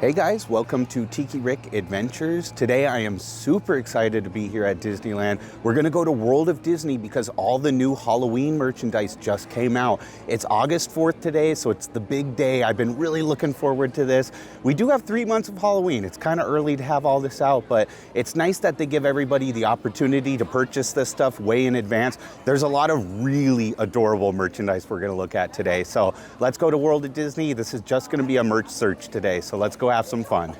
Hey guys, welcome to Tiki Rick Adventures. Today I am super excited to be here at Disneyland. We're gonna go to World of Disney because all the new Halloween merchandise just came out. It's August 4th today, so it's the big day. I've been really looking forward to this. We do have 3 months of Halloween. It's kind of early to have all this out, but it's nice that they give everybody the opportunity to purchase this stuff way in advance. There's a lot of really adorable merchandise we're gonna look at today. So let's go to World of Disney. This is just gonna be a merch search today, so let's go have some fun.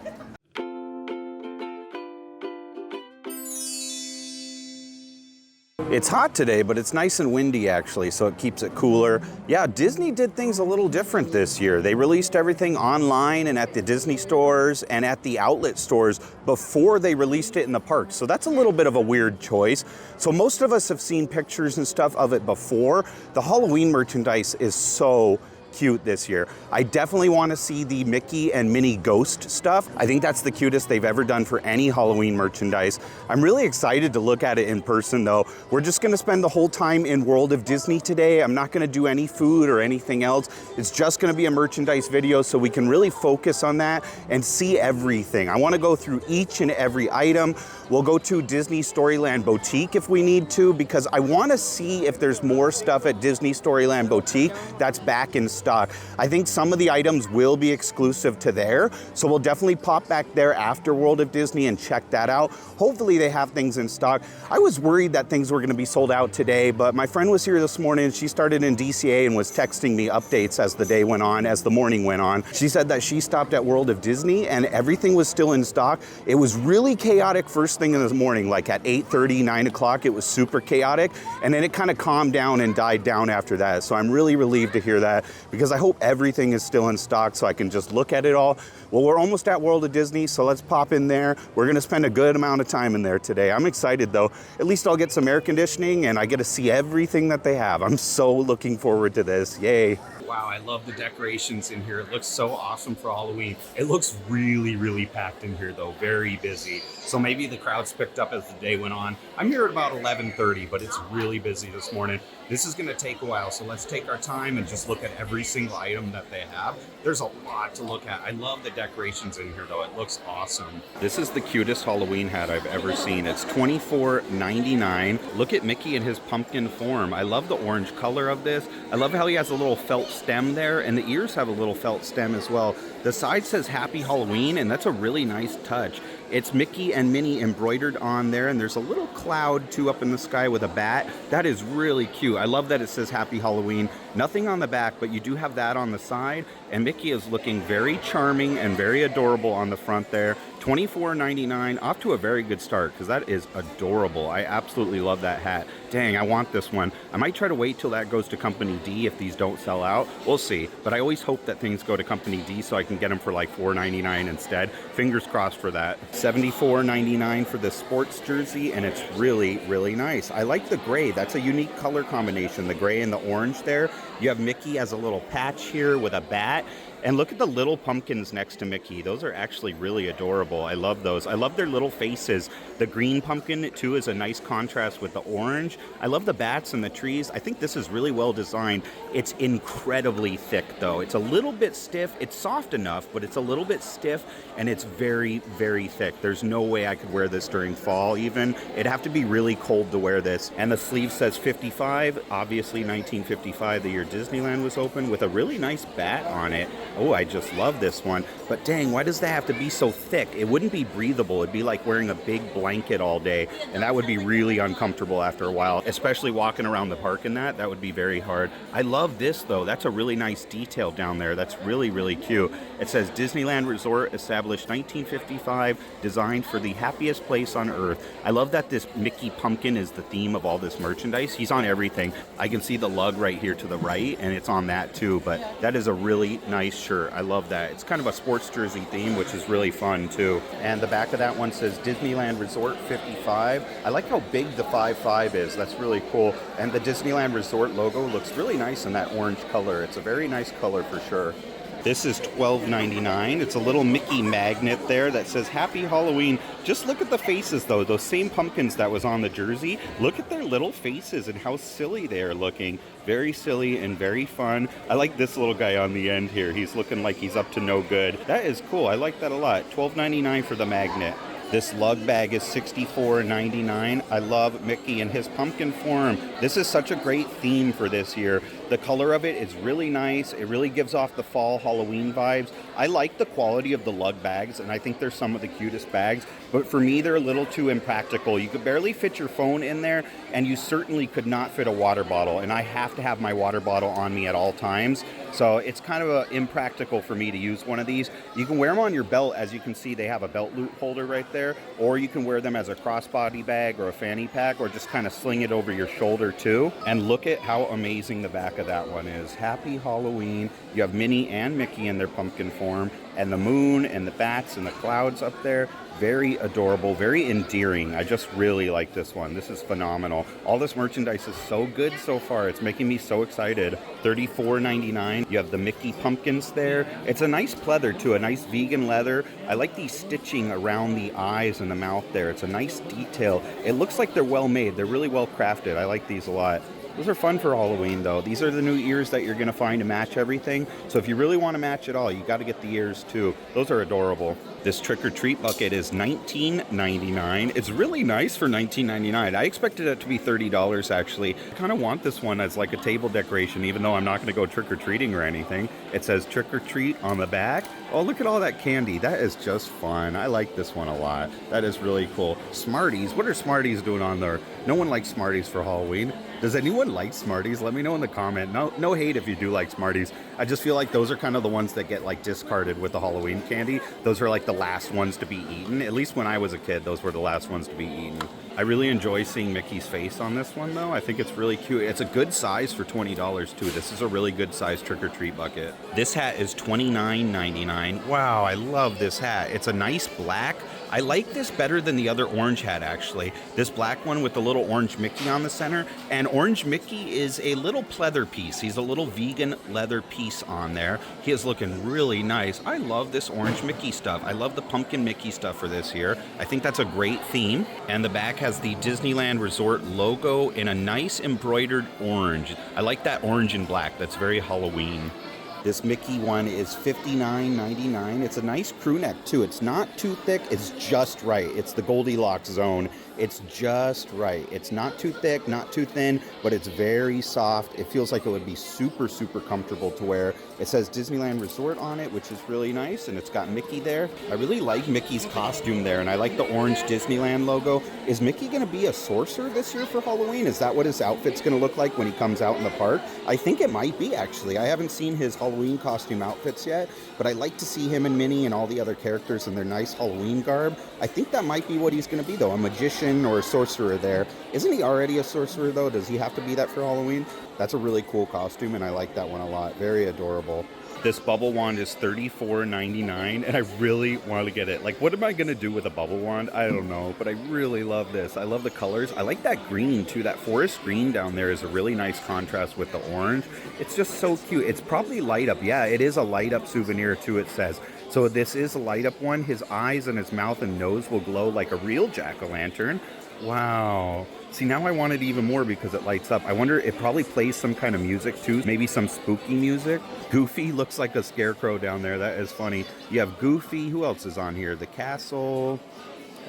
It's hot today, but it's nice and windy actually, so it keeps it cooler. Yeah, Disney did things a little different this year. They released everything online and at the Disney stores and at the outlet stores before they released it in the parks. So that's a little bit of a weird choice. So most of us have seen pictures and stuff of it before. The Halloween merchandise is so cute this year. I definitely want to see the Mickey and Minnie Ghost stuff. I think that's the cutest they've ever done for any Halloween merchandise. I'm really excited to look at it in person though. We're just going to spend the whole time in World of Disney today. I'm not going to do any food or anything else. It's just going to be a merchandise video so we can really focus on that and see everything. I want to go through each and every item. We'll go to Disney Storyland Boutique if we need to, because I want to see if there's more stuff at Disney Storyland Boutique that's back in stock. I think some of the items will be exclusive to there, so we'll definitely pop back there after World of Disney and check that out. Hopefully they have things in stock. I was worried that things were going to be sold out today, but my friend was here this morning. She started in DCA and was texting me updates as the day went on, as the morning went on. She said that she stopped at World of Disney and everything was still in stock. It was really chaotic first thing in the morning, like at 8:30, 9 o'clock, it was super chaotic, and then it kind of calmed down and died down after that. So I'm really relieved to hear that, because I hope everything is still in stock so I can just look at it all. Well, we're almost at World of Disney, so let's pop in there. We're gonna spend a good amount of time in there today. I'm excited though. At least I'll get some air conditioning and I get to see everything that they have. I'm so looking forward to this, yay. Wow, I love the decorations in here. It looks so awesome for Halloween. It looks really, really packed in here though, very busy. So maybe the crowds picked up as the day went on. I'm here at about 11:30, but it's really busy this morning. This is gonna take a while, so let's take our time and just look at every single item that they have. There's a lot to look at. I love the decorations in here though, it looks awesome. This is the cutest Halloween hat I've ever seen. It's $24.99. Look at Mickey in his pumpkin form. I love the orange color of this. I love how he has a little felt stem there, and the ears have a little felt stem as well. The side says Happy Halloween, and that's a really nice touch. It's Mickey and Minnie embroidered on there, and there's a little cloud too up in the sky with a bat. That is really cute. I love that it says Happy Halloween. Nothing on the back, but you do have that on the side, and Mickey is looking very charming and very adorable on the front there. $24.99, off to a very good start, because that is adorable. I absolutely love that hat. Dang, I want this one. I might try to wait till that goes to Company D if these don't sell out. We'll see, but I always hope that things go to Company D so I can get them for like $4.99 instead. Fingers crossed for that. $74.99 for the sports jersey, and it's really, really nice. I like the gray. That's a unique color combination, the gray and the orange there. You have Mickey as a little patch here with a bat. And look at the little pumpkins next to Mickey. Those are actually really adorable. I love those. I love their little faces. The green pumpkin, too, is a nice contrast with the orange. I love the bats and the trees. I think this is really well designed. It's incredibly thick, though. It's a little bit stiff. It's soft enough, but it's a little bit stiff, and it's very, very thick. There's no way I could wear this during fall, even. It'd have to be really cold to wear this. And the sleeve says 55, obviously 1955, the year Disneyland was open, with a really nice bat on it. Oh, I just love this one. But dang, why does that have to be so thick? It wouldn't be breathable. It'd be like wearing a big blanket all day, and that would be really uncomfortable after a while, especially walking around the park in that. That would be very hard. I love this, though. That's a really nice detail down there. That's really, really cute. It says Disneyland Resort established 1955, designed for the happiest place on earth. I love that this Mickey pumpkin is the theme of all this merchandise. He's on everything. I can see the lug right here to the right, and it's on that too, but that is a really nice shirt. I love that. It's kind of a sports jersey theme, which is really fun too. And the back of that one says Disneyland Resort 55. I like how big the 55 is. That's really cool. And the Disneyland Resort logo looks really nice in that orange color. It's a very nice color for sure. This is $12.99. It's a little Mickey magnet there that says Happy Halloween. Just look at the faces though, those same pumpkins that was on the jersey. Look at their little faces and how silly they are looking. Very silly and very fun. I like this little guy on the end here. He's looking like he's up to no good. That is cool. I like that a lot. $12.99 for the magnet. This lug bag is $64.99. I love Mickey in his pumpkin form. This is such a great theme for this year. The color of it is really nice. It really gives off the fall Halloween vibes. I like the quality of the lug bags, and I think they're some of the cutest bags. But for me, they're a little too impractical. You could barely fit your phone in there, and you certainly could not fit a water bottle. And I have to have my water bottle on me at all times. So it's kind of impractical for me to use one of these. You can wear them on your belt. As you can see, they have a belt loop holder right there. Or you can wear them as a crossbody bag or a fanny pack, or just kind of sling it over your shoulder too. And look at how amazing the back of that one is. Happy Halloween. You have Minnie and Mickey in their pumpkin form, and the moon and the bats and the clouds up there. Very adorable, very endearing. I just really like this one. This is phenomenal. All this merchandise is so good so far. It's making me so excited. $34.99. You have the Mickey pumpkins there. It's a nice pleather too, a nice vegan leather. I like the stitching around the eyes and the mouth there. It's a nice detail. It looks like they're well made. They're really well crafted. I like these a lot. Those are fun for Halloween though. These are the new ears that you're going to find to match everything. So if you really want to match it all, you got to get the ears too. Those are adorable. This trick or treat bucket is $19.99. It's really nice for $19.99. I expected it to be $30 actually. I kind of want this one as like a table decoration, even though I'm not going to go trick or treating or anything. It says trick or treat on the back. Oh, look at all that candy. That is just fun. I like this one a lot. That is really cool. Smarties. What are Smarties doing on there? No one likes Smarties for Halloween. Does anyone like Smarties? Let me know in the comment. No hate if you do like Smarties. I just feel like those are kind of the ones that get like discarded with the Halloween candy. Those are like the last ones to be eaten. At least when I was a kid, those were the last ones to be eaten. I really enjoy seeing Mickey's face on this one though. I think it's really cute. It's a good size for $20 too. This is a really good size trick or treat bucket. This hat is $29.99. Wow, I love this hat. It's a nice black. I like this better than the other orange hat actually. This black one with the little orange Mickey on the center. And orange Mickey is a little pleather piece. He's a little vegan leather piece on there. He is looking really nice. I love this orange Mickey stuff. I love the pumpkin Mickey stuff for this year. I think that's a great theme. And the back has the Disneyland Resort logo in a nice embroidered orange. I like that orange and black. That's very Halloween. This Mickey one is $59.99. It's a nice crew neck too. It's not too thick, it's just right. It's the Goldilocks zone. It's just right. It's not too thick, not too thin, but it's very soft. It feels like it would be super, super comfortable to wear. It says Disneyland Resort on it, which is really nice, and it's got Mickey there. I really like Mickey's costume there, and I like the orange Disneyland logo. Is Mickey gonna be a sorcerer this year for Halloween? Is that what his outfit's gonna look like when he comes out in the park? I think it might be, actually. I haven't seen his Halloween costume outfits yet, but I like to see him and Minnie and all the other characters in their nice Halloween garb. I think that might be what he's gonna be though, a magician or a sorcerer there. Isn't he already a sorcerer though? Does he have to be that for Halloween? That's a really cool costume and I like that one a lot. Very adorable. This bubble wand is $34.99 and I really want to get it. Like, what am I going to do with a bubble wand? I don't know, but I really love this. I love the colors. I like that green too. That forest green down there is a really nice contrast with the orange. It's just so cute. It's probably light up. Yeah, it is a light up souvenir too, it says. So this is a light up one. His eyes and his mouth and nose will glow like a real jack-o'-lantern. Wow. See, now I want it even more because it lights up. I wonder, it probably plays some kind of music too. Maybe some spooky music. Goofy looks like a scarecrow down there. That is funny. You have Goofy. Who else is on here? The castle.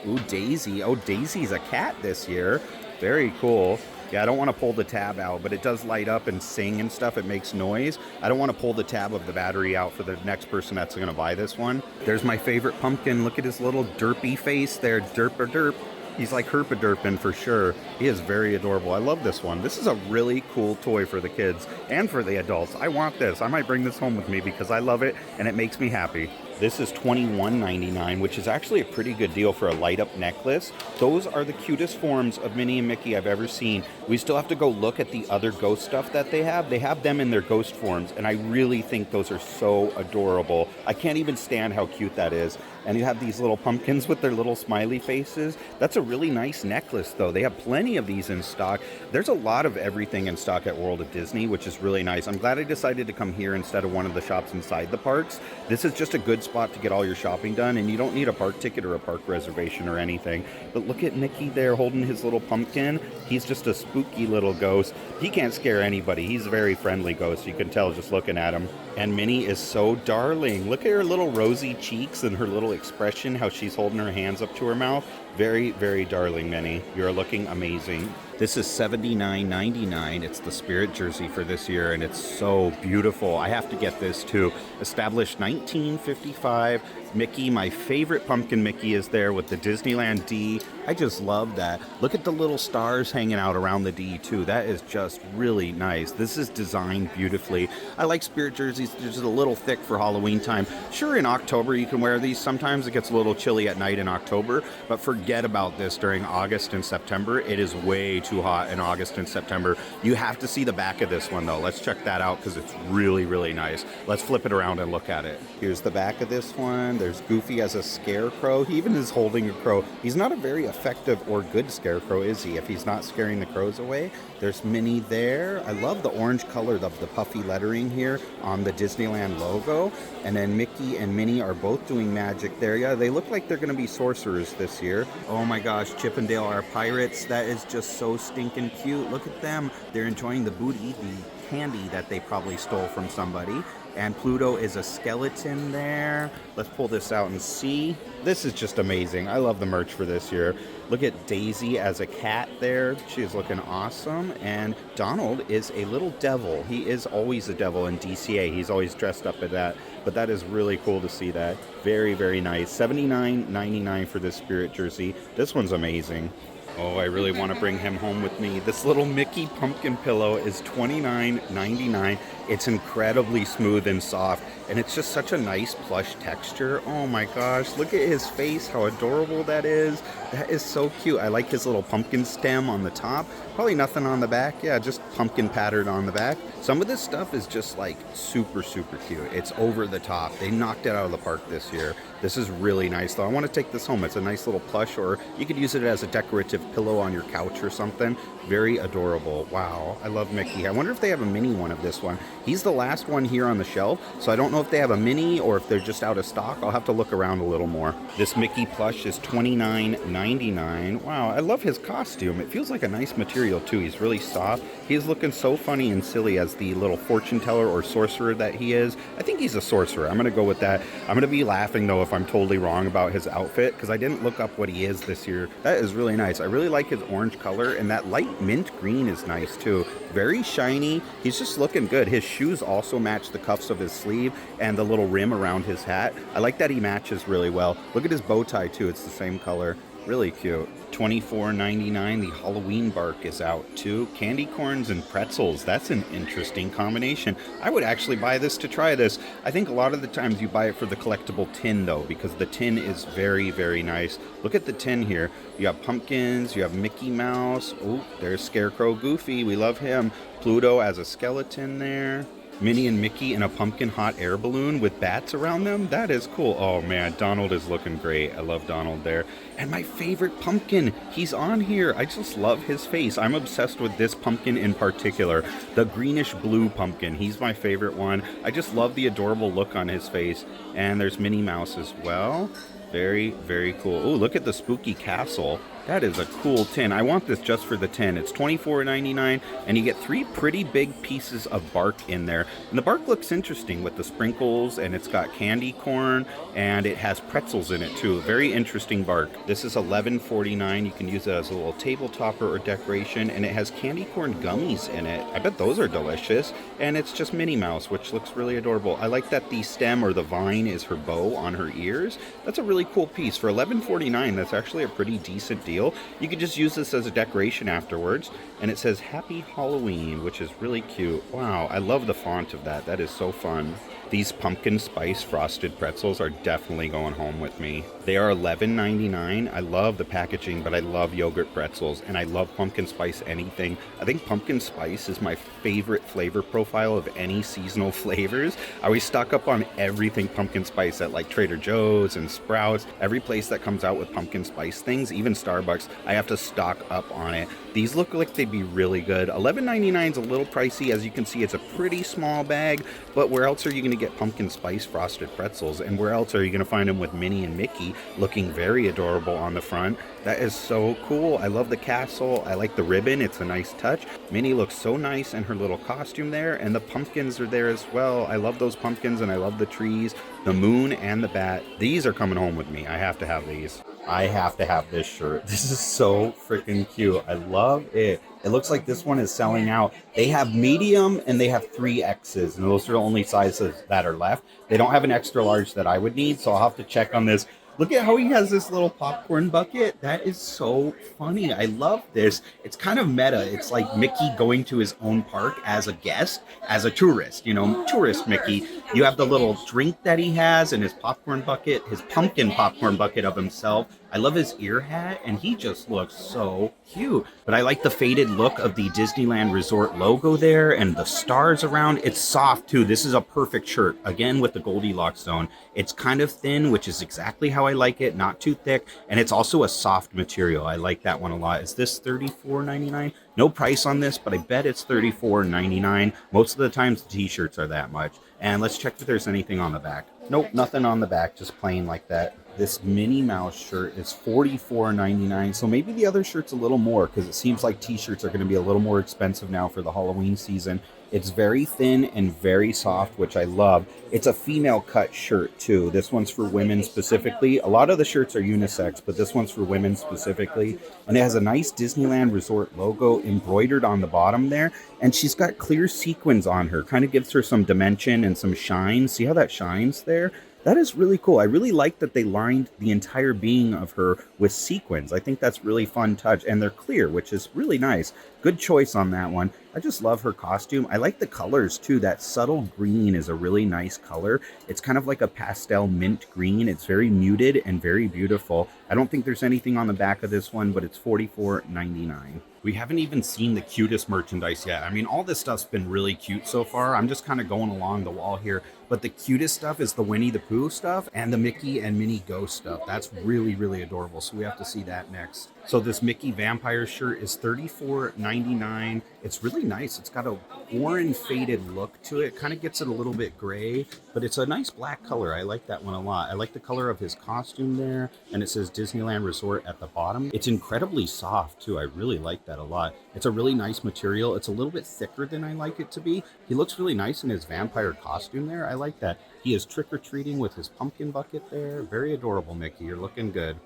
Ooh, Daisy. Oh, Daisy's a cat this year. Very cool. Yeah, I don't want to pull the tab out, but it does light up and sing and stuff. It makes noise. I don't want to pull the tab of the battery out for the next person that's going to buy this one. There's my favorite pumpkin. Look at his little derpy face there. Derp-a-derp. He's like herpaderping for sure. He is very adorable. I love this one. This is a really cool toy for the kids and for the adults. I want this. I might bring this home with me because I love it and it makes me happy. This is $21.99, which is actually a pretty good deal for a light-up necklace. Those are the cutest forms of Minnie and Mickey I've ever seen. We still have to go look at the other ghost stuff that they have. They have them in their ghost forms, and I really think those are so adorable. I can't even stand how cute that is. And you have these little pumpkins with their little smiley faces. That's a really nice necklace, though. They have plenty of these in stock. There's a lot of everything in stock at World of Disney, which is really nice. I'm glad I decided to come here instead of one of the shops inside the parks. This is just a good spot to get all your shopping done, and you don't need a park ticket or a park reservation or anything. But look at Mickey there holding his little pumpkin. He's just a spooky little ghost. He can't scare anybody. He's a very friendly ghost. You can tell just looking at him. And Minnie is so darling. Look at her little rosy cheeks and her little expression, how she's holding her hands up to her mouth. Very, very darling, Minnie. You're looking amazing. This is $79.99. It's the Spirit jersey for this year, and it's so beautiful. I have to get this too. Established 1955. Mickey, my favorite pumpkin Mickey, is there with the Disneyland D. I just love that. Look at the little stars hanging out around the D too. That is just really nice. This is designed beautifully. I like Spirit jerseys. They're just a little thick for Halloween time. Sure, in October you can wear these. Sometimes it gets a little chilly at night in October, but forget about this during August and September. It is way too hot in August and September. You have to see the back of this one though. Let's check that out because it's really, really nice. Let's flip it around and look at it. Here's the back of this one. There's Goofy as a scarecrow. He even is holding a crow. He's not a very effective or good scarecrow, is he, if he's not scaring the crows away? There's Minnie there. I love the orange color of the puffy lettering here on the Disneyland logo. And then Mickey and Minnie are both doing magic there. Yeah, they look like they're going to be sorcerers this year. Oh my gosh, Chip and Dale are pirates. That is just so stinking cute. Look at them. They're enjoying the booty, the candy that they probably stole from somebody. And Pluto is a skeleton there. Let's pull this out and see. This is just amazing. I love the merch for this year. Look at Daisy as a cat there. She is looking awesome. And Donald is a little devil. He is always a devil in DCA. He's always dressed up as that. But that is really cool to see that. Very, very nice. $79.99 for this Spirit jersey. This one's amazing. Oh, I really want to bring him home with me. This little Mickey pumpkin pillow is $29.99. It's incredibly smooth and soft, and it's just such a nice plush texture. Oh my gosh, look at his face, how adorable that is. That is so cute. I like his little pumpkin stem on the top. Probably nothing on the back. Yeah, just pumpkin patterned on the back. Some of this stuff is just like super, super cute. It's over the top. They knocked it out of the park this year. This is really nice though. I want to take this home. It's a nice little plush, or you could use it as a decorative pillow on your couch or something. Very adorable. Wow, I love Mickey. I wonder if they have a mini one of this one. He's the last one here on the shelf, so I don't know if they have a mini or if they're just out of stock. I'll have to look around a little more. This Mickey plush is $29.99. Wow, I love his costume. It feels like a nice material too. He's really soft. He's looking so funny and silly as the little fortune teller or sorcerer that he is. I think he's a sorcerer. I'm going to go with that. I'm going to be laughing though if I'm totally wrong about his outfit because I didn't look up what he is this year. That is really nice. I really like his orange color, and that light mint green is nice too. Very shiny. He's just looking good. His shoes also match the cuffs of his sleeve and the little rim around his hat. I like that he matches really well. Look at his bow tie too. It's the same color. Really cute. $24.99. The Halloween bark is out too. Candy corns and pretzels. That's an interesting combination. I would actually buy this to try this. I think a lot of the times you buy it for the collectible tin though, because the tin is very, very nice. Look at the tin here. You have pumpkins, you have Mickey Mouse. Oh, there's Scarecrow Goofy. We love him. Pluto as a skeleton there. Minnie and Mickey in a pumpkin hot air balloon with bats around them. That is cool. Oh man, Donald is looking great. I love Donald there. And my favorite pumpkin, he's on here. I just love his face. I'm obsessed with this pumpkin in particular, the greenish blue pumpkin. He's my favorite one. I just love the adorable look on his face. And there's Minnie Mouse as well. Very, very cool. Oh, look at the spooky castle. That is a cool tin. I want this just for the tin. It's $24.99, and you get 3 pretty big pieces of bark in there. And the bark looks interesting with the sprinkles, and it's got candy corn, and it has pretzels in it too. Very interesting bark. This is $11.49. You can use it as a little table topper or decoration, and it has candy corn gummies in it. I bet those are delicious. And it's just Minnie Mouse, which looks really adorable. I like that the stem or the vine is her bow on her ears. That's a really cool piece. For $11.49, that's actually a pretty decent deal. You could just use this as a decoration afterwards, and it says Happy Halloween, which is really cute. Wow, I love the font of that. That is so fun. These pumpkin spice frosted pretzels are definitely going home with me. They are $11.99. I love the packaging, but I love yogurt pretzels, and I love pumpkin spice anything. I think pumpkin spice is my favorite flavor profile of any seasonal flavors. I always stock up on everything pumpkin spice at like Trader Joe's and Sprouts. Every place that comes out with pumpkin spice things, even Starbucks, I have to stock up on it. These look like they'd be really good. $11.99 is a little pricey. As you can see, it's a pretty small bag, but where else are you going to get pumpkin spice frosted pretzels? And where else are you going to find them with Minnie and Mickey looking very adorable on the front? That is so cool. I love the castle. I like the ribbon. It's a nice touch. Minnie looks so nice in her little costume there, and the pumpkins are there as well. I love those pumpkins, and I love the trees, the moon, and the bat. These are coming home with me. I have to have these. I have to have this shirt. This is so freaking cute. I love it. It looks like this one is selling out. They have medium and they have 3Xs, and those are the only sizes that are left. They don't have an extra large that I would need, so I'll have to check on this. Look at how he has this little popcorn bucket. That is so funny. I love this. It's kind of meta. It's like Mickey going to his own park as a guest, as a tourist, you know, tourist Mickey. You have the little drink that he has and his popcorn bucket, his pumpkin popcorn bucket of himself. I love his ear hat, and he just looks so cute. But I like the faded look of the Disneyland Resort logo there and the stars around. It's soft, too. This is a perfect shirt, again, with the Goldilocks zone. It's kind of thin, which is exactly how I like it, not too thick, and it's also a soft material. I like that one a lot. Is this $34.99? No price on this, but I bet it's $34.99. Most of the times, the t-shirts are that much. And let's check if there's anything on the back. Nope, nothing on the back, just plain like that. This Minnie Mouse shirt is $44.99, so maybe the other shirt's a little more, because it seems like t-shirts are going to be a little more expensive now for the Halloween season. It's very thin and very soft, which I love. It's a female cut shirt too. This one's for women specifically. A lot of the shirts are unisex, but this one's for women specifically. And it has a nice Disneyland Resort logo embroidered on the bottom there. And she's got clear sequins on her. Kind of gives her some dimension and some shine. See how that shines there? That is really cool. I really like that they lined the entire being of her with sequins. I think that's really fun touch. And they're clear, which is really nice. Good choice on that one. I just love her costume. I like the colors too. That subtle green is a really nice color. It's kind of like a pastel mint green. It's very muted and very beautiful. I don't think there's anything on the back of this one, but it's $44.99. We haven't even seen the cutest merchandise yet. I mean, all this stuff's been really cute so far. I'm just kind of going along the wall here. But the cutest stuff is the Winnie the Pooh stuff and the Mickey and Minnie Ghost stuff. That's really, really adorable. So we have to see that next. So this Mickey Vampire shirt is $34.99. It's really nice. It's got a orange faded look to it. Kind of gets it a little bit gray, but it's a nice black color. I like that one a lot. I like the color of his costume there, and it says Disneyland Resort at the bottom. It's incredibly soft too. I really like that a lot. It's a really nice material. It's a little bit thicker than I like it to be. He looks really nice in his vampire costume there. I like that. He is trick-or-treating with his pumpkin bucket there. Very adorable, Mickey. You're looking good.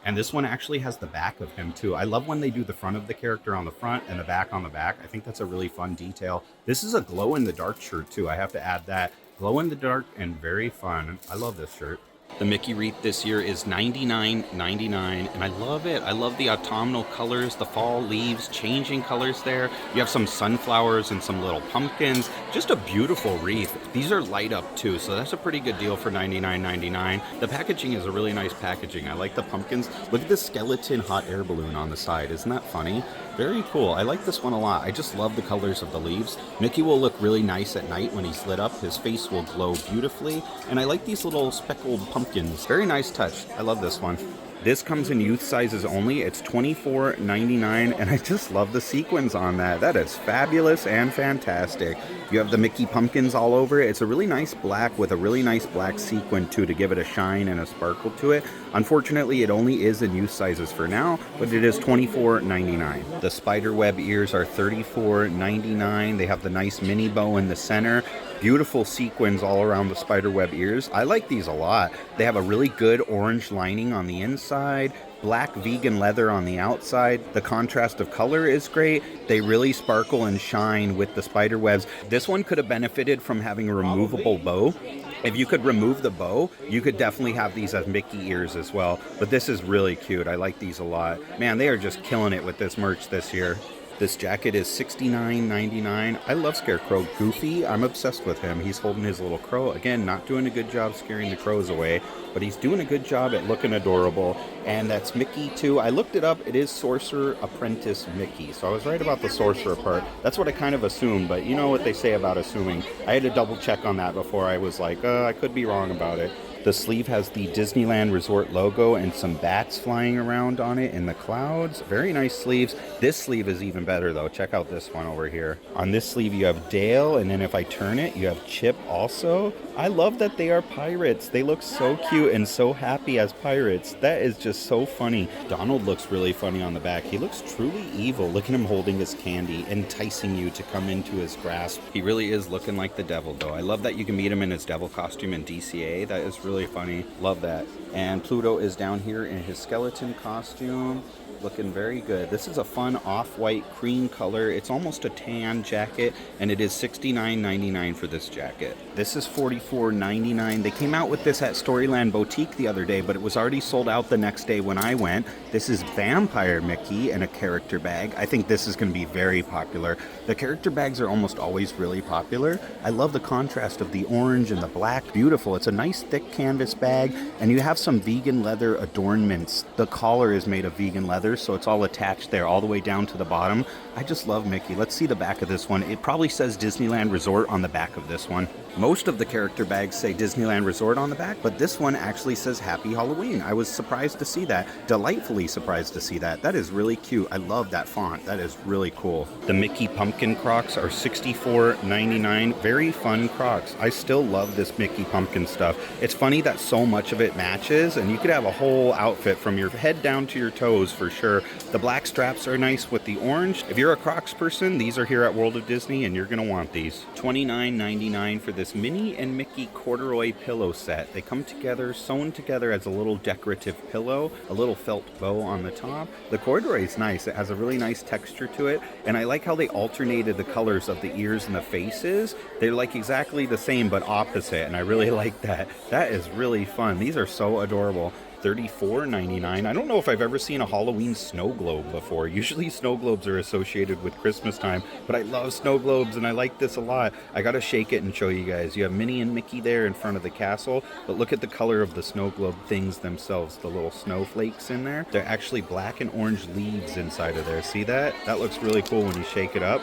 And this one actually has the back of him too. I love when they do the front of the character on the front and the back on the back. I think that's a really fun detail. This is a glow-in-the-dark shirt too. I have to add that. Glow-in-the-dark and very fun. I love this shirt. The Mickey wreath this year is $99.99, and I love it. I love the autumnal colors, the fall leaves changing colors there. You have some sunflowers and some little pumpkins. Just a beautiful wreath. These are light up too, so that's a pretty good deal for $99.99. The packaging is a really nice packaging. I like the pumpkins. Look at this skeleton hot air balloon on the side. Isn't that funny? Very cool. I like this one a lot. I just love the colors of the leaves. Mickey will look really nice at night when he's lit up. His face will glow beautifully. And I like these little speckled pumpkins. Very nice touch. I love this one. This comes in youth sizes only. It's $24.99, and I just love the sequins on that. That is fabulous and fantastic. You have the Mickey pumpkins all over it. It's a really nice black with a really nice black sequin too to give it a shine and a sparkle to it. Unfortunately, it only is in youth sizes for now, but it is $24.99. The spiderweb ears are $34.99. They have the nice mini bow in the center. Beautiful sequins all around the spiderweb ears. I like these a lot. They have a really good orange lining on the inside, black vegan leather on the outside. The contrast of color is great. They really sparkle and shine with the spider webs. This one could have benefited from having a removable bow. If you could remove the bow, you could definitely have these as Mickey ears as well. But this is really cute. I like these a lot. Man, they are just killing it with this merch this year. This jacket is $69.99. I love Scarecrow. Goofy, I'm obsessed with him. He's holding his little crow. Again, not doing a good job scaring the crows away, but he's doing a good job at looking adorable. And that's Mickey too. I looked it up. It is Sorcerer Apprentice Mickey. So I was right about the sorcerer part. That's what I kind of assumed, but you know what they say about assuming. I had to double check on that before I was like, I could be wrong about it. The sleeve has the Disneyland Resort logo and some bats flying around on it in the clouds. Very nice sleeves. This sleeve is even better though. Check out this one over here. On this sleeve you have Dale, and then if I turn it, you have Chip also. I love that they are pirates. They look so cute and so happy as pirates. That is just so funny. Donald looks really funny on the back. He looks truly evil. Look at him holding his candy, enticing you to come into his grasp. He really is looking like the devil though. I love that you can meet him in his devil costume in DCA. That is really funny. Love that. And Pluto is down here in his skeleton costume, looking very good. This is a fun off-white cream color. It's almost a tan jacket, and it is $69.99 for this jacket. This is $44.99. They came out with this at Storyland Boutique the other day, but it was already sold out the next day when I went. This is Vampire Mickey in a character bag. I think this is going to be very popular. The character bags are almost always really popular. I love the contrast of the orange and the black. Beautiful. It's a nice thick canvas bag, and you have some vegan leather adornments. The collar is made of vegan leather, so it's all attached there all the way down to the bottom. I just love Mickey. Let's see the back of this one. It probably says Disneyland Resort on the back of this one. Most of the character bags say Disneyland Resort on the back, but this one actually says Happy Halloween. I was surprised to see that. Delightfully surprised to see that. That is really cute. I love that font. That is really cool. The Mickey Pumpkin Crocs are $64.99. Very fun Crocs. I still love this Mickey Pumpkin stuff. It's funny that so much of it matches, and you could have a whole outfit from your head down to your toes for sure. The black straps are nice with the orange. If you're a Crocs person, these are here at World of Disney, and you're going to want these. $29.99 for this Minnie and Mickey corduroy pillow set. They come together, sewn together as a little decorative pillow, a little felt bow on the top. The corduroy is nice. It has a really nice texture to it, and I like how they alternated the colors of the ears and the faces. They're like exactly the same but opposite, and I really like that. That is really fun. These are so adorable. $34.99. I don't know if I've ever seen a Halloween snow globe before. Usually snow globes are associated with Christmas time, but I love snow globes and I like this a lot. I gotta shake it and show you guys. You have Minnie and Mickey there in front of the castle, but look at the color of the snow globe things themselves, the little snowflakes in there. They're actually black and orange leaves inside of there. See that? That looks really cool when you shake it up.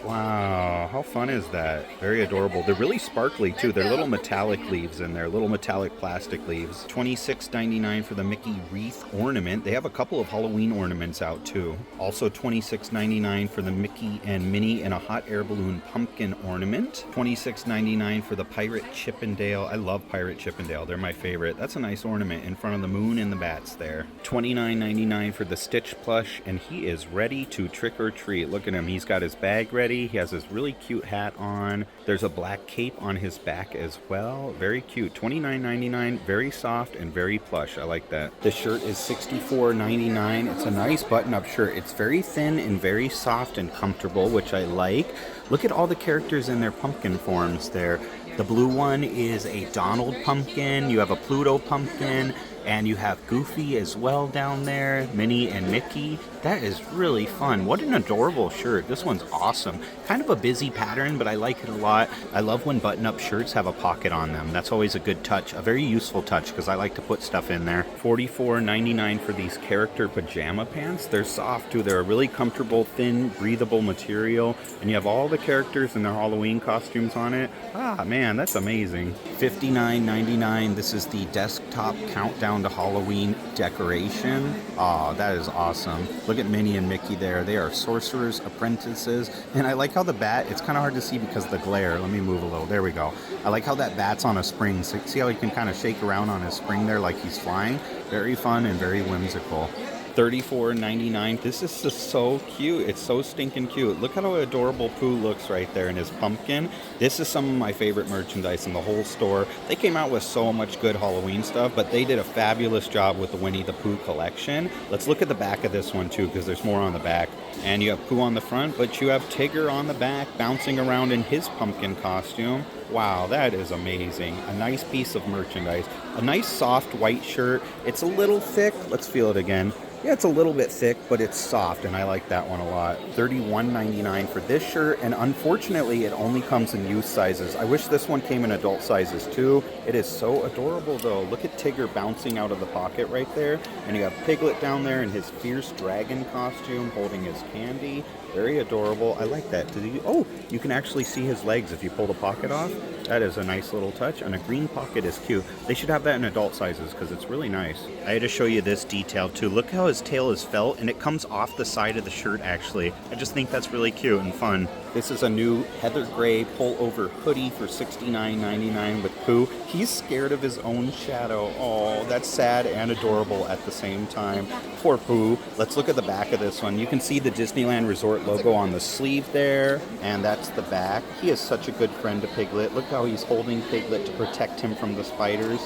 Wow, how fun is that? Very adorable. They're really sparkly too. They're little metallic leaves in there, little metallic plastic leaves. $26.99 for the Mickey wreath ornament. They have a couple of Halloween ornaments out too. Also $26.99 for the Mickey and Minnie in a hot air balloon pumpkin ornament. $26.99 for the Pirate Chippendale. I love Pirate Chippendale. They're my favorite. That's a nice ornament in front of the moon and the bats there. $29.99 for the Stitch plush, and he is ready to trick or treat. Look at him. He's got his bag ready. He has this really cute hat on. There's a black cape on his back as well. Very cute. $29.99. Very soft and very plush. I like that. The shirt is $64.99. It's a nice button-up shirt. It's very thin and very soft and comfortable, which I like. Look at all the characters in their pumpkin forms there. The blue one is a Donald pumpkin. You have a Pluto pumpkin. And you have Goofy as well down there, Minnie and Mickey. That is really fun. What an adorable shirt. This one's awesome. Kind of a busy pattern, but I like it a lot. I love when button-up shirts have a pocket on them. That's always a good touch, a very useful touch, because I like to put stuff in there. $44.99 for these character pajama pants. They're soft too. They're a really comfortable, thin, breathable material, and you have all the characters in their Halloween costumes on it. Ah, man, that's amazing. $59.99. This is the desktop countdown to Halloween decoration. Oh, that is awesome. Look at Minnie and Mickey there. They are sorcerers, apprentices, and I like how the bat, it's kind of hard to see because of the glare. Let me move a little. There we go. I like how that bat's on a spring. So see how he can kind of shake around on his spring there like he's flying? Very fun and very whimsical. $34.99. This is just so cute. It's so stinking cute. Look how adorable Pooh looks right there in his pumpkin. This is some of my favorite merchandise in the whole store. They came out with so much good Halloween stuff, but they did a fabulous job with the Winnie the Pooh collection. Let's look at the back of this one too, because there's more on the back. And you have Pooh on the front, but you have Tigger on the back bouncing around in his pumpkin costume. Wow, that is amazing. A nice piece of merchandise. A nice soft white shirt. It's a little thick. Let's feel it again. Yeah, it's a little bit thick, but it's soft, and I like that one a lot. $31.99 for this shirt, and unfortunately, it only comes in youth sizes. I wish this one came in adult sizes too. It is so adorable, though. Look at Tigger bouncing out of the pocket right there, and you have Piglet down there in his fierce dragon costume holding his candy. Very adorable. I like that. Oh, you can actually see his legs if you pull the pocket off. That is a nice little touch, and a green pocket is cute. They should have that in adult sizes because it's really nice. I had to show you this detail too. Look how his tail is felt, and it comes off the side of the shirt actually. I just think that's really cute and fun. This is a new heather gray pull-over hoodie for $69.99 with Pooh. He's scared of his own shadow. Oh, that's sad and adorable at the same time. Poor Pooh. Let's look at the back of this one. You can see the Disneyland Resort logo on the sleeve there, and that's the back. He is such a good friend to Piglet. Look how he's holding Piglet to protect him from the spiders.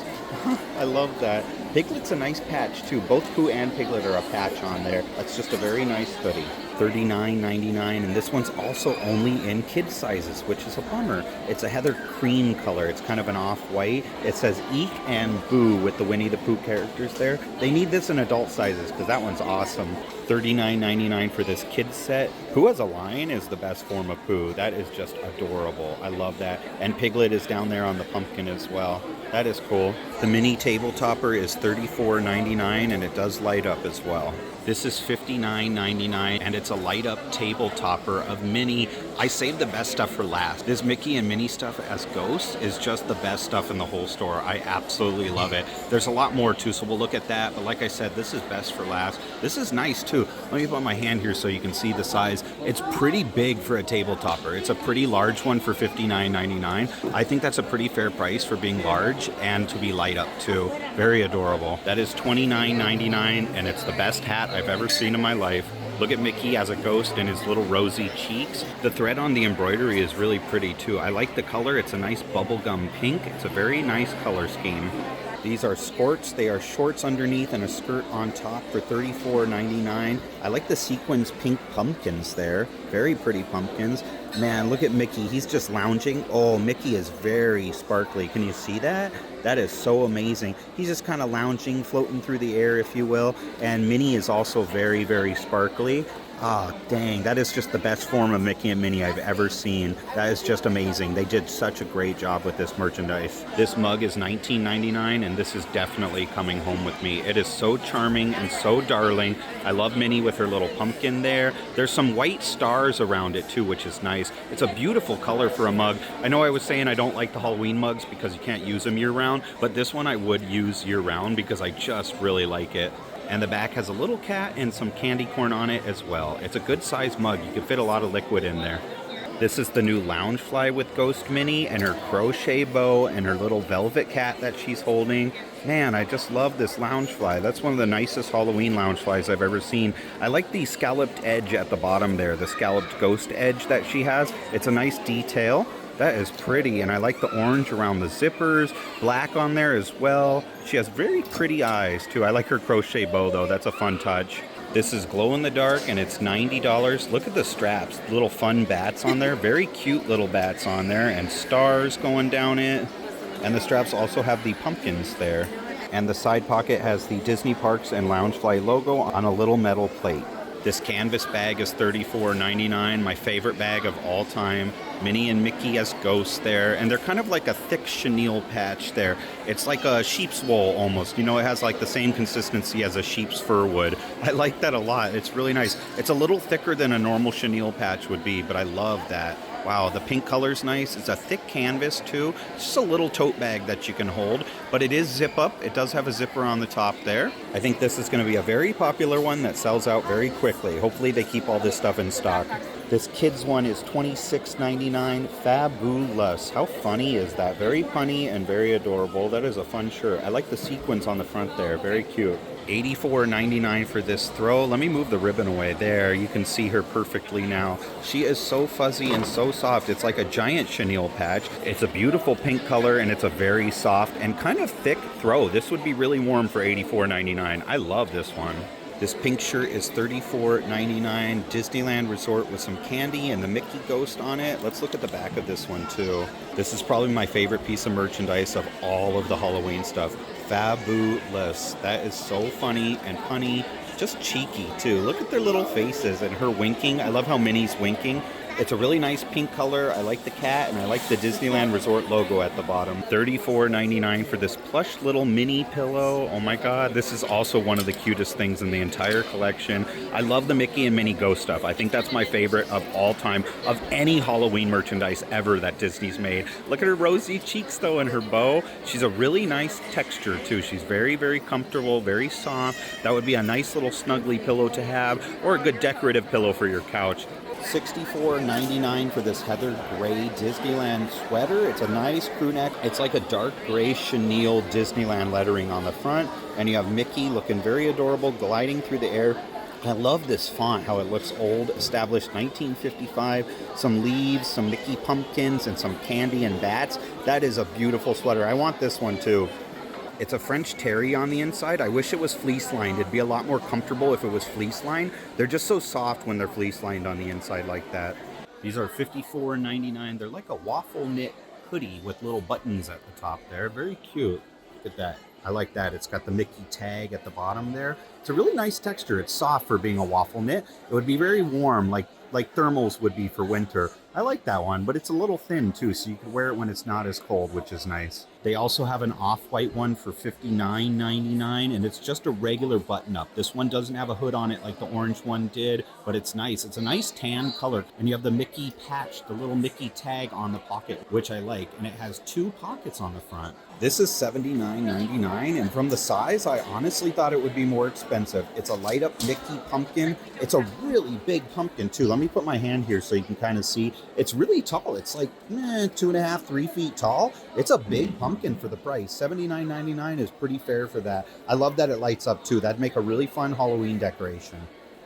I love that. Piglet's a nice patch too. Both Pooh and Piglet are a patch on there. That's just a very nice hoodie. $39.99, and this one's also only in kid sizes, which is a bummer. It's a heather cream color. It's kind of an off-white. It says Eek and Boo with the Winnie the Pooh characters there. They need this in adult sizes because that one's awesome. $39.99 for this kid set. Pooh as a lion is the best form of Pooh. That is just adorable. I love that. And Piglet is down there on the pumpkin as well. That is cool. The mini table topper is $34.99, and it does light up as well. This is $59.99, and it's a light-up table topper of Minnie. I saved the best stuff for last. This Mickey and Minnie stuff as ghosts is just the best stuff in the whole store. I absolutely love it. There's a lot more too, so we'll look at that. But like I said, this is best for last. This is nice too. Let me put my hand here so you can see the size. It's pretty big for a table topper. It's a pretty large one for $59.99. I think that's a pretty fair price for being large and to be light up too. Very adorable. That is $29.99, and it's the best hat I've ever seen in my life. Look at Mickey as a ghost and his little rosy cheeks. The thread on the embroidery is really pretty too. I like the color. It's a nice bubblegum pink. It's a very nice color scheme. These are skirts. They are shorts underneath and a skirt on top for $34.99. I like the sequins pink pumpkins there. Very pretty pumpkins. Man, look at Mickey. He's just lounging. Oh, Mickey is very sparkly. Can you see that? That is so amazing. He's just kind of lounging, floating through the air, if you will. And Minnie is also very, very sparkly. Ah, dang, that is just the best form of Mickey and Minnie I've ever seen. That is just amazing. They did such a great job with this merchandise. This mug is $19.99, and this is definitely coming home with me. It is so charming and so darling. I love Minnie with her little pumpkin there. There's some white stars around it too, which is nice. It's a beautiful color for a mug. I know I was saying I don't like the Halloween mugs because you can't use them year-round, but this one I would use year-round because I just really like it. And the back has a little cat and some candy corn on it as well. It's a good sized mug. You can fit a lot of liquid in there. This is the new Loungefly with Ghost Minnie and her crochet bow and her little velvet cat that she's holding. Man, I just love this Loungefly. That's one of the nicest Halloween Loungeflies I've ever seen. I like the scalloped edge at the bottom there, the scalloped ghost edge that she has. It's a nice detail. That is pretty, and I like the orange around the zippers, black on there as well. She has very pretty eyes, too. I like her crochet bow, though. That's a fun touch. This is glow-in-the-dark, and it's $90. Look at the straps. Little fun bats on there. Very cute little bats on there, and stars going down it. And the straps also have the pumpkins there. And the side pocket has the Disney Parks and Loungefly logo on a little metal plate. This canvas bag is $34.99, my favorite bag of all time. Minnie and Mickey as ghosts there, and they're kind of like a thick chenille patch there. It's like a sheep's wool almost. You know, it has like the same consistency as a sheep's fur would. I like that a lot. It's really nice. It's a little thicker than a normal chenille patch would be, but I love that. Wow, the pink color's nice. It's a thick canvas too. It's just a little tote bag that you can hold, but it is zip up. It does have a zipper on the top there. I think this is going to be a very popular one that sells out very quickly. Hopefully they keep all this stuff in stock. This kids one is $26.99. Fabulous. How funny is that? Very punny and very adorable. That is a fun shirt. I like the sequins on the front there. Very cute. $84.99 for this throw. Let me move the ribbon away. There, you can see her perfectly now. She is so fuzzy and so soft. It's like a giant chenille patch. It's a beautiful pink color, and it's a very soft and kind of thick throw. This would be really warm for $84.99. I love this one. This pink shirt is $34.99. Disneyland Resort with some candy and the Mickey ghost on it. Let's look at the back of this one too. This is probably my favorite piece of merchandise of all of the Halloween stuff. Fabulous. That is so funny and punny. Just cheeky too. Look at their little faces and her winking. I love how Minnie's winking. It's a really nice pink color. I like the cat and I like the Disneyland Resort logo at the bottom. $34.99 for this plush little mini pillow. Oh my God, this is also one of the cutest things in the entire collection. I love the Mickey and Minnie ghost stuff. I think that's my favorite of all time of any Halloween merchandise ever that Disney's made. Look at her rosy cheeks though and her bow. She's a really nice texture too. She's very, very comfortable, very soft. That would be a nice little snuggly pillow to have or a good decorative pillow for your couch. $64.99 for this heather gray Disneyland sweater. It's a nice crew neck. It's like a dark gray chenille Disneyland lettering on the front. And you have Mickey looking very adorable, gliding through the air. I love this font, how it looks old, established 1955. Some leaves, some Mickey pumpkins, and some candy and bats. That is a beautiful sweater. I want this one too. It's a French terry on the inside. I wish it was fleece lined. It'd be a lot more comfortable if it was fleece lined. They're just so soft when they're fleece lined on the inside like that. These are $54.99. They're like a waffle knit hoodie with little buttons at the top there. Very cute. Look at that. I like that. It's got the Mickey tag at the bottom there. It's a really nice texture. It's soft for being a waffle knit. It would be very warm, like thermals would be for winter. I like that one, but it's a little thin too, so you can wear it when it's not as cold, which is nice. They also have an off-white one for $59.99, and it's just a regular button-up. This one doesn't have a hood on it like the orange one did, but it's nice. It's a nice tan color, and you have the Mickey patch, the little Mickey tag on the pocket, which I like, and it has 2 pockets on the front. This is $79.99, and from the size, I honestly thought it would be more expensive. It's a light-up Mickey pumpkin. It's a really big pumpkin, too. Let me put my hand here so you can kind of see. It's really tall. It's like 2.5, 3 feet tall. It's a big pumpkin for the price. $79.99 is pretty fair for that. I love that it lights up, too. That'd make a really fun Halloween decoration.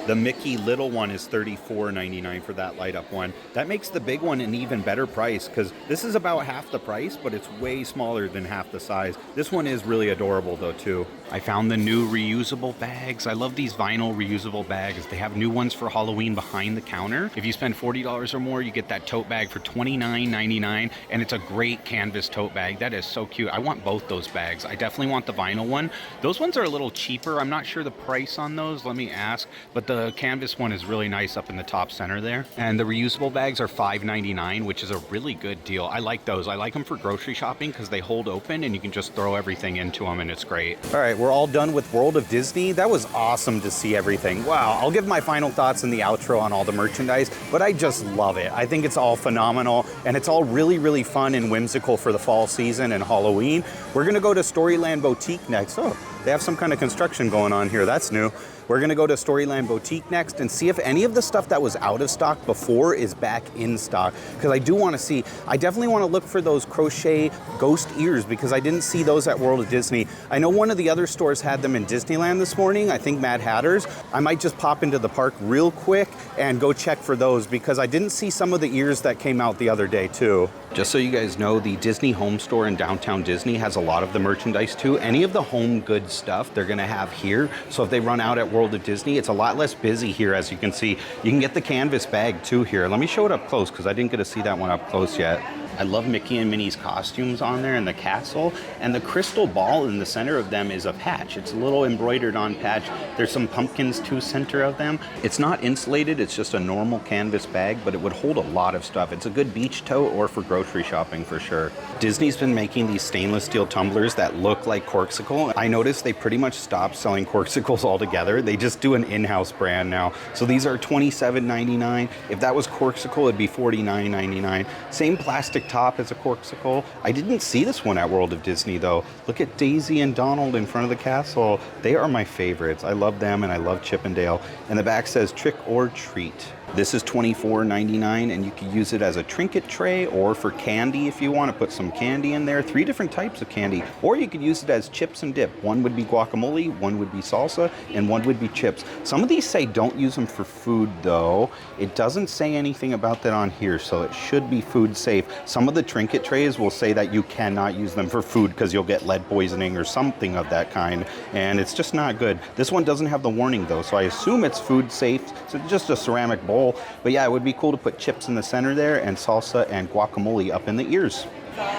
The Mickey little one is $34.99 for that light up one. That makes the big one an even better price because this is about half the price, but it's way smaller than half the size. This one is really adorable though too. I found the new reusable bags. I love these vinyl reusable bags. They have new ones for Halloween behind the counter. If you spend $40 or more, you get that tote bag for $29.99, and it's a great canvas tote bag. That is so cute. I want both those bags. I definitely want the vinyl one. Those ones are a little cheaper. I'm not sure the price on those. Let me ask. But the canvas one is really nice up in the top center there. And the reusable bags are $5.99, which is a really good deal. I like those. I like them for grocery shopping because they hold open and you can just throw everything into them and it's great. All right, we're all done with World of Disney. That was awesome to see everything. Wow, I'll give my final thoughts in the outro on all the merchandise, but I just love it. I think it's all phenomenal and it's all really, really fun and whimsical for the fall season and Halloween. We're gonna go to Storyland Boutique next. Oh, they have some kind of construction going on here. That's new. We're gonna go to Storyland Boutique next and see if any of the stuff that was out of stock before is back in stock. Because I do wanna see, I definitely wanna look for those crochet ghost ears because I didn't see those at World of Disney. I know one of the other stores had them in Disneyland this morning, I think Mad Hatter's. I might just pop into the park real quick and go check for those because I didn't see some of the ears that came out the other day too. Just so you guys know, the Disney Home Store in downtown Disney has a lot of the merchandise too. Any of the home goods stuff they're gonna have here. So if they run out at World of Disney, it's a lot less busy here, as you can see. You can get the canvas bag too here. Let me show it up close because I didn't get to see that one up close yet. I love Mickey and Minnie's costumes on there and the castle, and the crystal ball in the center of them is a patch. It's a little embroidered on patch. There's some pumpkins to center of them. It's not insulated, it's just a normal canvas bag, but it would hold a lot of stuff. It's a good beach tote or for grocery shopping for sure. Disney's been making these stainless steel tumblers that look like Corksicle. I noticed they pretty much stopped selling Corksicles altogether. They just do an in-house brand now. So these are $27.99. If that was Corksicle, it'd be $49.99. Same plastic top as a Corksicle. I didn't see this one at World of Disney though. Look at Daisy and Donald in front of the castle. They are my favorites. I love them and I love Chip 'n Dale. And the back says trick or treat. This is $24.99, and you can use it as a trinket tray or for candy if you want to put some candy in there. 3 different types of candy. Or you could use it as chips and dip. One would be guacamole, one would be salsa, and one would be chips. Some of these say don't use them for food though. It doesn't say anything about that on here, so it should be food safe. Some of the trinket trays will say that you cannot use them for food because you'll get lead poisoning or something of that kind, and it's just not good. This one doesn't have the warning though, so I assume it's food safe. So just a ceramic bowl. But yeah, it would be cool to put chips in the center there and salsa and guacamole up in the ears.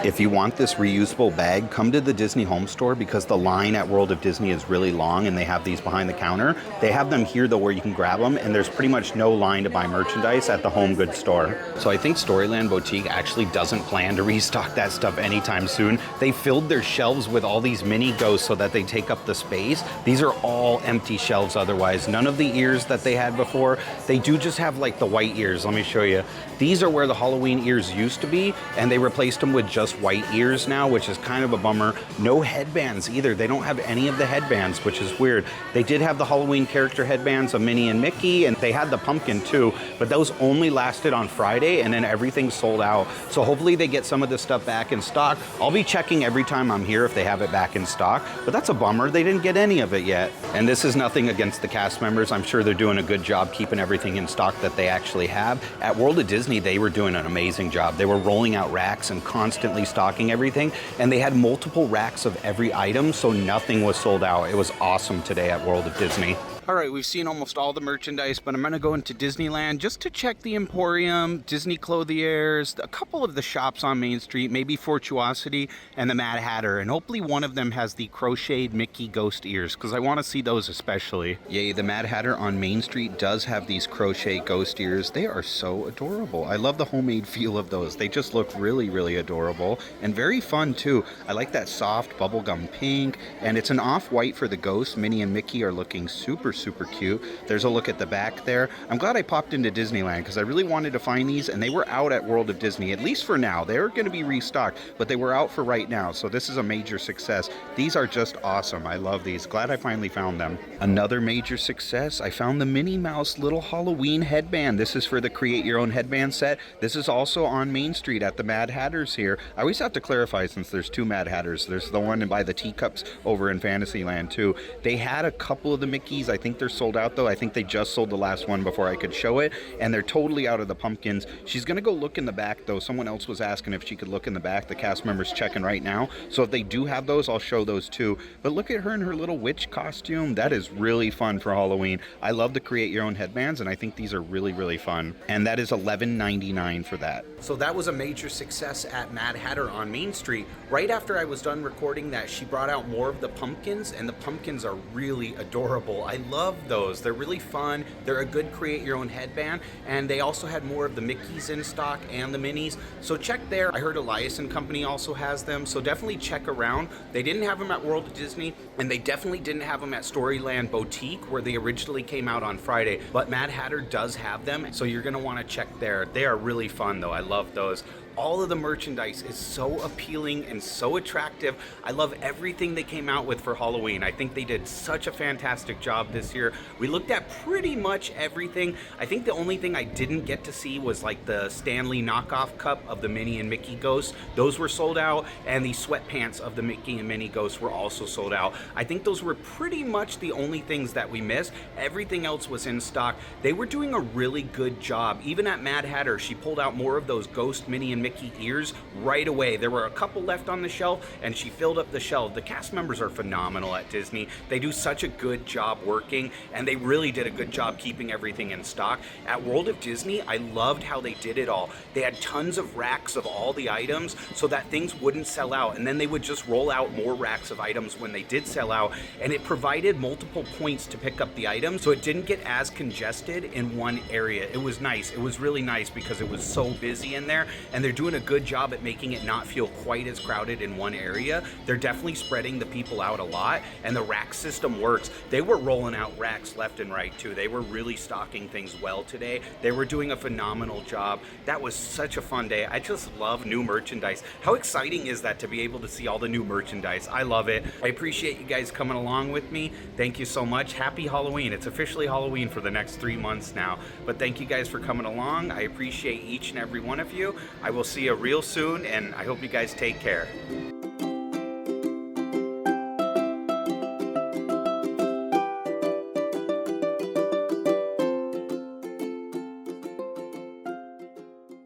If you want this reusable bag, come to the Disney Home Store because the line at World of Disney is really long and they have these behind the counter. They have them here though where you can grab them, and there's pretty much no line to buy merchandise at the home goods store. So I think Storyland Boutique actually doesn't plan to restock that stuff anytime soon. They filled their shelves with all these mini ghosts so that they take up the space. These are all empty shelves otherwise. None of the ears that they had before. They do just have like the white ears. Let me show you. These are where the Halloween ears used to be, and they replaced them with just white ears now, which is kind of a bummer. No headbands either. They don't have any of the headbands, which is weird. They did have the Halloween character headbands of Minnie and Mickey, and they had the pumpkin too, but those only lasted on Friday, and then everything sold out. So hopefully they get some of this stuff back in stock. I'll be checking every time I'm here if they have it back in stock, but that's a bummer. They didn't get any of it yet. And this is nothing against the cast members. I'm sure they're doing a good job keeping everything in stock that they actually have. At World of Disney, they were doing an amazing job. They were rolling out racks and constantly stocking everything, and they had multiple racks of every item, so nothing was sold out. It was awesome today at World of Disney. All right, we've seen almost all the merchandise, but I'm gonna go into Disneyland just to check the Emporium, Disney Clothiers, a couple of the shops on Main Street, maybe Fortuosity and the Mad Hatter, and hopefully one of them has the crocheted Mickey ghost ears, because I want to see those especially. Yay, the Mad Hatter on Main Street does have these crochet ghost ears. They are so adorable. I love the homemade feel of those. They just look really, really adorable and very fun too. I like that soft bubblegum pink, and it's an off-white for the ghost. Minnie and Mickey are looking super cute. There's a look at the back there. I'm glad I popped into Disneyland because I really wanted to find these, and they were out at World of Disney, at least for now. They're going to be restocked, but they were out for right now, so this is a major success. These are just awesome. I love these. Glad I finally found them. Another major success, I found the Minnie Mouse little Halloween headband. This is for the Create Your Own Headband set. This is also on Main Street at the Mad Hatters here. I always have to clarify since there's two Mad Hatters. There's the one by the teacups over in Fantasyland too. They had a couple of the Mickeys. I think they're sold out though. I think they just sold the last one before I could show it, and they're totally out of the pumpkins. She's gonna go look in the back though. Someone else was asking if she could look in the back. The cast member's checking right now, so if they do have those, I'll show those too. But look at her in her little witch costume. That is really fun for Halloween. I love to create your own headbands, and I think these are really fun. And that is $11.99 for that. So that was a major success at Mad Hatter on Main Street. Right after I was done recording that, she brought out more of the pumpkins, and the pumpkins are really adorable. I love those. They're really fun. They're a good create your own headband, and they also had more of the Mickeys in stock and the Minis, so check there. I heard Elias & Company also has them, so definitely check around. They didn't have them at World of Disney, and they definitely didn't have them at Storyland Boutique where they originally came out on Friday, but Mad Hatter does have them, so you're gonna want to check there. They are really fun though. I love those. All of the merchandise is so appealing and so attractive. I love everything they came out with for Halloween. I think they did such a fantastic job this year. We looked at pretty much everything. I think the only thing I didn't get to see was like the Stanley knockoff cup of the Minnie and Mickey ghosts. Those were sold out, and the sweatpants of the Mickey and Minnie ghosts were also sold out. I think those were pretty much the only things that we missed. Everything else was in stock. They were doing a really good job. Even at Mad Hatter, she pulled out more of those ghost Minnie and Mickey ears right away. There were a couple left on the shelf, and she filled up the shelf. The cast members are phenomenal at Disney. They do such a good job working, and they really did a good job keeping everything in stock. At World of Disney, I loved how they did it all. They had tons of racks of all the items so that things wouldn't sell out, and then they would just roll out more racks of items when they did sell out, and it provided multiple points to pick up the items, so it didn't get as congested in one area. It was nice. It was really nice because it was so busy in there, and there's they're doing a good job at making it not feel quite as crowded in one area. They're definitely spreading the people out a lot, and the rack system works. They were rolling out racks left and right too. They were really stocking things well today. They were doing a phenomenal job. That was such a fun day. I just love new merchandise. How exciting is that to be able to see all the new merchandise? I love it. I appreciate you guys coming along with me. Thank you so much. Happy Halloween. It's officially Halloween for the next 3 months now, but thank you guys for coming along. I appreciate each and every one of you. I will see you real soon, and I hope you guys take care.